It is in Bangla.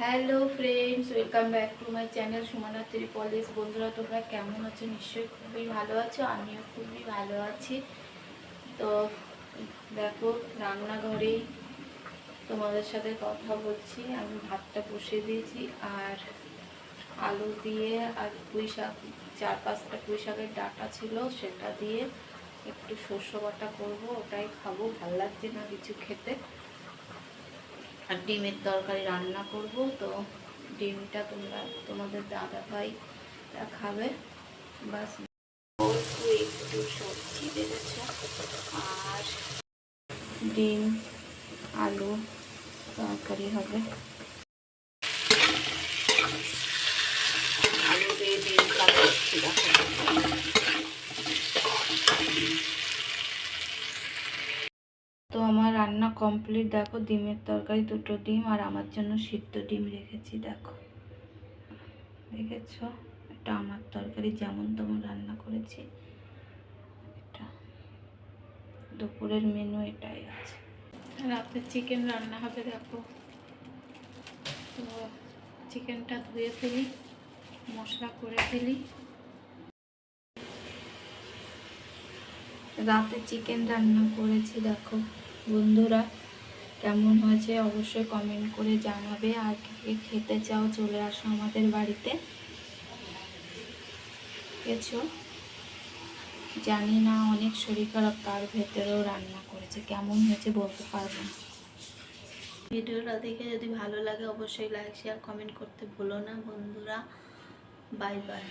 Hello friends, welcome back to my channel Sumana ত্রিপলিস। বন্ধুরা, তোমরা কেমন আছো? নিশ্চয়ই খুবই ভালো আছো, আমিও খুবই ভালো আছি। তো দেখো, রান্নাঘরেই তোমাদের সাথে কথা বলছি। আমি ভাতটা বসিয়ে দিয়েছি, আর আলু দিয়ে আর পুঁই শাক, 4-5টা পুঁই শাকের ডাঁটা ছিল, সেটা দিয়ে একটু শস্য বাটা করবো, ওটাই খাবো। ভাল লাগছে না কিছু খেতে। আর ডিমের তরকারি রান্না করব। তো ডিমটা তোমাদের দাদা ভাই খাবে, বাস। অল্প একটু সবজি বেড়েছে, আর ডিম আলু তরকারি হবে। আলু দিয়ে ডিম কাটাচ্ছি, তো আমার রান্না কমপ্লিট। দেখো, ডিমের তরকারি, 2টো ডিম, আর আমার জন্য সিদ্ধ ডিম রেখেছি। দেখো, দেখেছো? এটা আমার তরকারি, যেমন তেমন রান্না করেছি। এটা দুপুরের মেনু এটাই আছে। রাতে চিকেন রান্না হবে। দেখো, তো চিকেনটা ধুয়ে ফেলি, মশলা করে ফেলি। রাতে চিকেন রান্না করেছি। দেখো বন্ধুরা, কেমন হয়েছে অবশ্যই কমেন্ট করে জানাবে। আর কে খেতে চাও চলে আসো আমাদের বাড়িতে। দেখেছো, জানি না, অনেক শরীর খারাপ, তার ভেতরেও রান্না করেছে। কেমন হয়েছে বলতে পারবো না। ভিডিওটা দেখে যদি ভালো লাগে অবশ্যই লাইক শেয়ার কমেন্ট করতে ভুলো না বন্ধুরা। Bye bye.